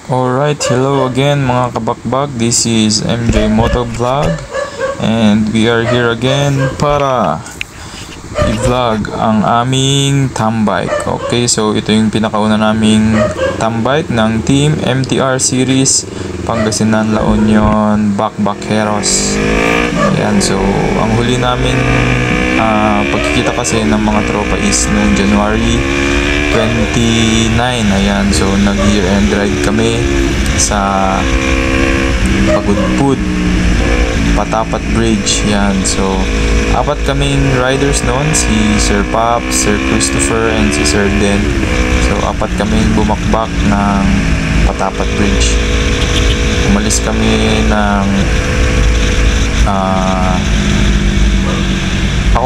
Alright, hello again mga kabakbak. This is MJ Motovlog and we are here again para i-vlog ang aming tambike. Okay, so ito yung pinakauna naming tambike ng Team MTR Series Pangasinan La Union Bakbakeros. Ayan, so ang huli naming pagkikita kasi ng mga tropa is noong January 29. Ayan, so nag year end ride kami sa Pagudpud Patapat Bridge. Yan, so apat kaming riders noon, si Sir Pop, Sir Christopher, and si Sir Den. So apat kaming bumakbak ng Patapat Bridge. Umalis kami ng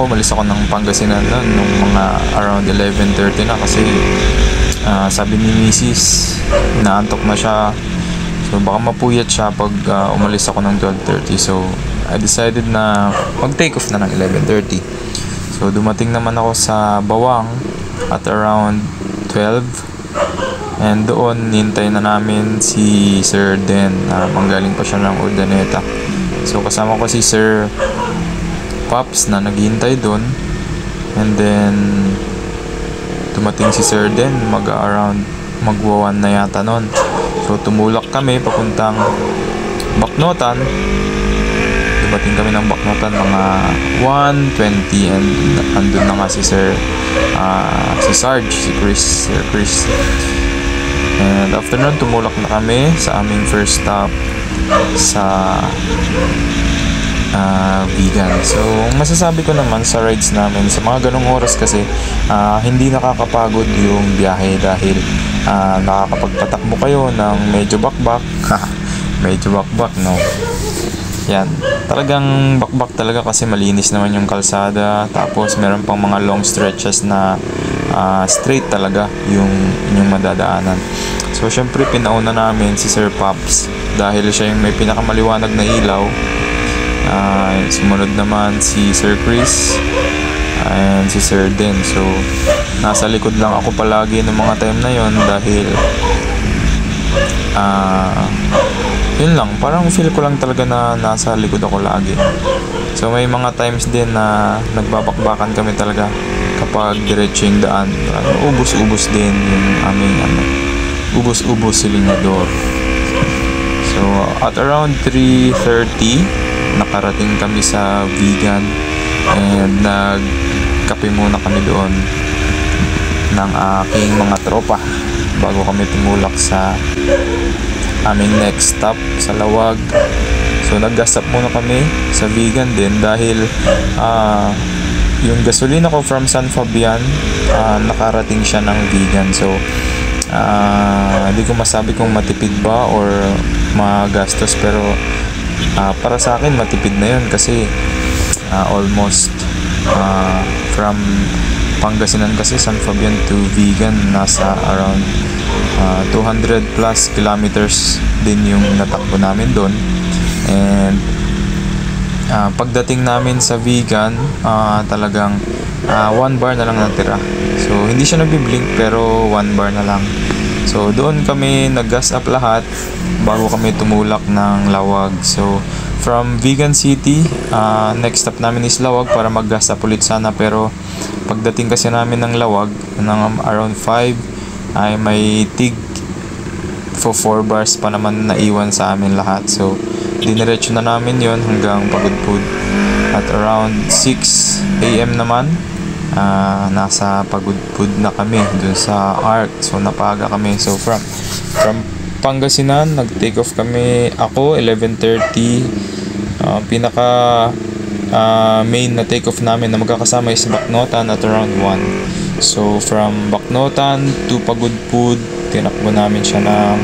umalis ako ng Pangasinan nung mga around 11:30 na kasi sabi ni Mrs. inaantok na siya, so baka mapuyat siya pag umalis ako ng 12:30. So I decided na mag take off na ng 11:30. So dumating naman ako sa Bawang at around 12, and doon nintay na namin si Sir Den. Manggaling pa siya ng Urdaneta. So kasama ko si Sir Pops na naghihintay doon, and then dumating si Sir Den mag-around magwa 1 na yata noon. So tumulak kami papuntang Baknotan. Dumating kami ng Baknotan mga 1:20, and andun na nga si Sir si Sarge, si Sir Chris. And after nun tumulak na kami sa aming first stop sa Vigan. So masasabi ko naman sa rides namin sa mga ganong oras kasi hindi nakakapagod yung biyahe dahil nakakapagpatakbo kayo ng medyo bakbak. Medyo bakbak, no? Yan, talagang bakbak talaga kasi malinis naman yung kalsada, tapos meron pang mga long stretches na straight talaga yung madadaanan. So syempre pinauna namin si Sir Pops dahil siya yung may pinakamaliwanag na ilaw. Sumunod naman si Sir Chris and si Sir Den. So nasa likod lang ako palagi ng mga time na yon dahil yun lang, parang feel ko lang talaga na nasa likod ako lagi. So may mga times din na nagbabakbakan kami talaga kapag diretso yung daan. Ubus-ubos din yung aming ubus-ubos silinyador. So at around 3:30 nakarating kami sa Vigan, and nagkape muna kami doon ng aking mga tropa bago kami tumulak sa aming next stop sa Lawag. So nag-gas up muna kami sa Vigan din dahil yung gasolina ko from San Fabian nakarating siya ng Vigan. So hindi ko masabi kung matipid ba or magastos, pero para sa akin matipid na yun kasi almost from Pangasinan kasi San Fabian to Vigan nasa around 200 plus kilometers din yung natakbo namin doon. And pagdating namin sa Vigan, talagang 1 bar na lang natira. So hindi siya nagbi-blink pero 1 bar na lang. So doon kami nag-gas up lahat bago kami tumulak ng Lawag. So from Vigan City, next stop namin is Lawag para mag-gas up ulit sana, pero pagdating kasi namin ng Lawag ng around 5 ay may tig for 4 bars pa naman naiwan sa amin lahat. So diniretso na namin yon hanggang Pagudpud. At around 6 AM naman nasa Pagudpud na kami dun sa ARC. So napaga kami. So from Pangasinan nag-take off kami, ako 11:30. Pinaka main na take off namin na magkakasama is Baknotan at around 1. So from Baknotan to Pagudpud tinakbo namin siya ng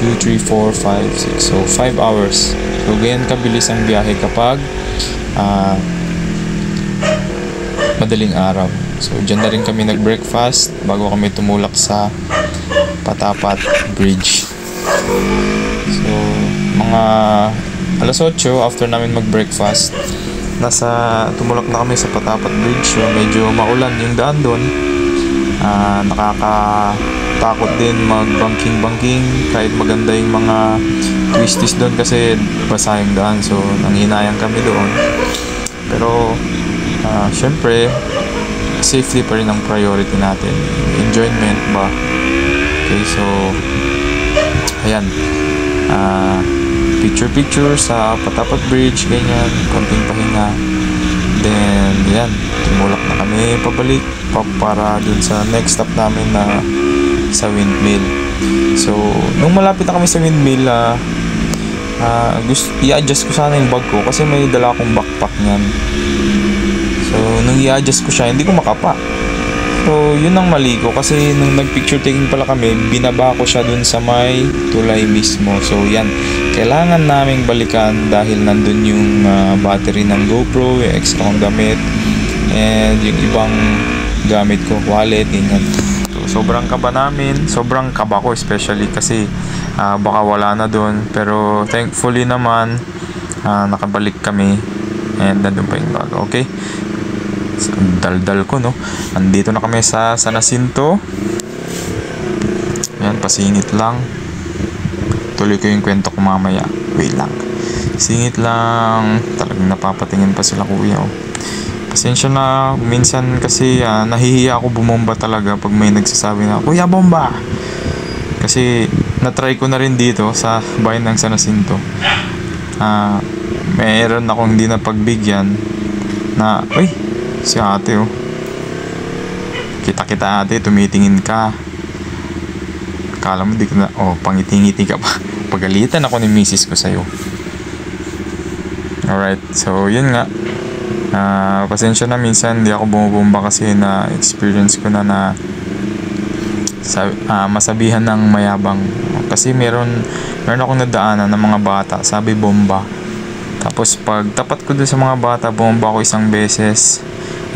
2, 3, 4, 5, 6. So 5 hours. So ganyan kabilis ang biyahe kapag madaling araw. So dyan na rin kami nag-breakfast bago kami tumulak sa Patapat Bridge. So mga alas 8 after namin mag-breakfast, tumulak na kami sa Patapat Bridge. So medyo maulan yung daan doon. takot din mag-banking kahit maganda yung mga twisties doon kasi basa yung daan, so nanghinayang kami doon. Pero syempre safety pa rin ang priority natin, enjoyment ba. Okay, so ayan, picture sa Patapat Bridge, ganyan, konting pahinga. Then yan, tumulak na kami pabalik para dun sa next stop namin na sa windmill. So nung malapit na kami sa windmill, i-adjust ko sana yung bag ko kasi may dala akong backpack niyan. So nung i-adjust ko siya, hindi ko makapa. So yun ang mali ko kasi nung nag-picture taking pala kami, binaba ko siya dun sa may tulay mismo. So yan, kailangan naming balikan dahil nandun yung battery ng GoPro, yung extra kong gamit, and yung ibang gamit ko, wallet, ganyan. So sobrang kaba namin, sobrang kaba ko especially kasi baka wala na dun. Pero thankfully naman, nakabalik kami and nandun pa yung bag. Okay, daldal ko, no? Andito na kami sa San Jacinto. Ayan, pasingit lang. Tuloy ko yung kwento ko mamaya. Wait lang, singit lang. Talagang napapatingin pa sila kuya, oh. Pasensya na, minsan kasi nahihiya ako bumomba talaga pag may nagsasabi na kuya bomba, kasi natry ko na rin dito sa bayan ng San Jacinto. Meron akong hindi na pagbigyan na uy, si ate, oh, kita ate, tumitingin ka, akala mo di ko na, pangiti-ngiti ka pa. Pagalitan ako ni misis ko sa'yo. Alright, so yun nga, pasensya na, minsan di ako bumubomba kasi na experience ko na masabihan ng mayabang. Kasi meron akong nadaanan ng mga bata, sabi bomba. Tapos pag tapat ko dun sa mga bata, bomba ako isang beses.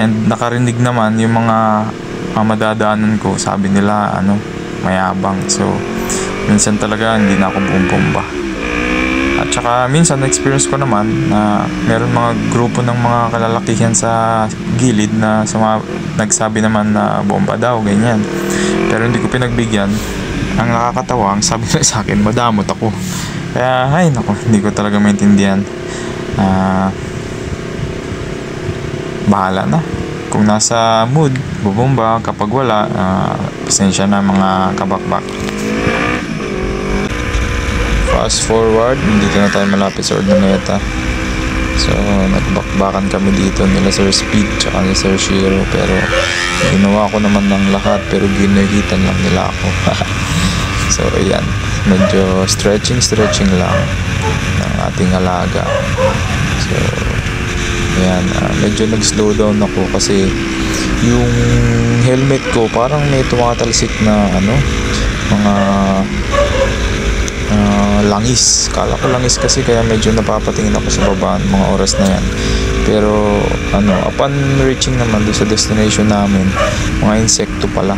And nakarinig naman yung mga madadaanan ko, sabi nila mayabang. So minsan talaga hindi na ako bumomba. At saka minsan na-experience ko naman na meron mga grupo ng mga kalalakihan sa gilid na nagsabi naman na bomba daw, ganyan. Pero hindi ko pinagbigyan. Ang nakakatawa, ang sabi na sa akin, madamot ako. Kaya hindi ko talaga maintindihan. Bahala na. Kung nasa mood, bubomba. Kapag wala, pasensya na mga kabakbak. Fast forward, dito na tayo malapit sa Urdaneta. So nagbakbakan kami dito nila Sir Speed tsaka ni Sir Shiro, pero ginawa ko naman ng lahat, pero ginahitan lang nila ako. So ayan, medyo stretching lang ng ating alaga. So ayan, medyo nag-slow down ako kasi yung helmet ko parang may tumatalsik na mga langis. Kala ko langis kasi, kaya medyo napapatingin ako sa baba mga oras na yan. Pero upon reaching naman doon sa destination namin, mga insekto pala.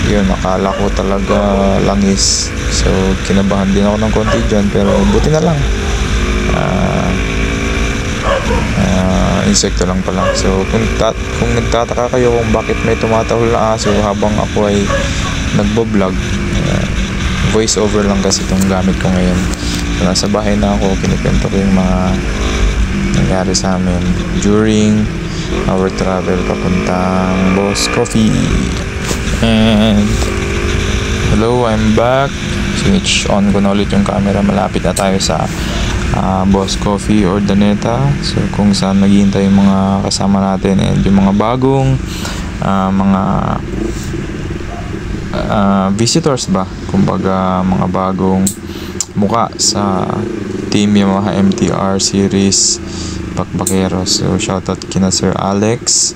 Yun, akala ko talaga langis. So kinabahan din ako ng konti dyan, pero buti na lang insekto lang pala. So kung nagtataka kayo kung bakit may tumatahol na aso habang ako ay nagbo-vlog, voice over lang kasi itong gamit ko ngayon. So nasa bahay na ako, kinikwento ko yung mga nangyari sa amin during our travel papuntang Boss Coffee. And hello, I'm back. Switch on ko na ulit yung camera. Malapit na tayo sa Boss Coffee Urdaneta. So kung saan naghihintay yung mga kasama natin and yung mga bagong mga visitors ba, kumbaga mga bagong muka sa Team Yamaha MTR Series Bakbakero. So shoutout kina Sir Alex,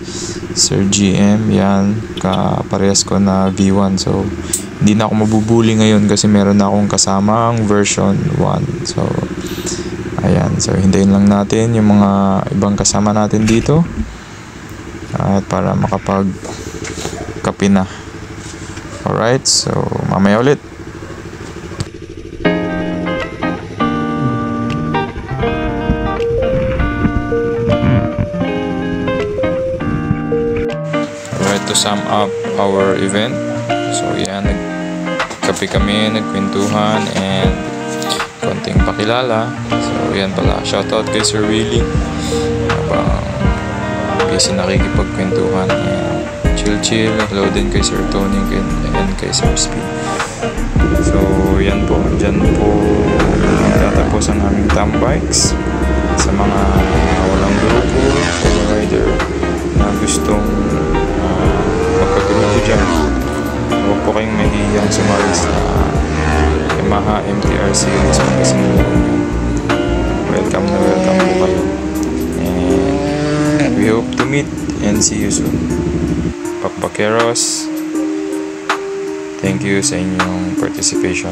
Sir GM, yan, kaparehas ko na V1. So hindi na ako mabubuli ngayon kasi meron na akong kasamang version 1. So ayan, so hintayin lang natin yung mga ibang kasama natin dito at para makapag kape na. Alright, so mamaya ulit. Alright, to sum up our event. So yan, nagkape kami, nagkwentuhan, and konting pakilala. So yan pala, shoutout kay Sir Willie habang kasi nakikipagkwentuhan, and chill. Hello din kay Sir Tony and kay Sir Speed. So yan po, dyan po magtatapos ang aming tambikes. Sa mga walang grupo o rider na gustong magkagrupo dyan, huwag po kayong mahihiyang sumali sa Yamaha MTR series welcome po kayo, and we hope to meet and see you soon. Pakpakeros, thank you sa inyong participation.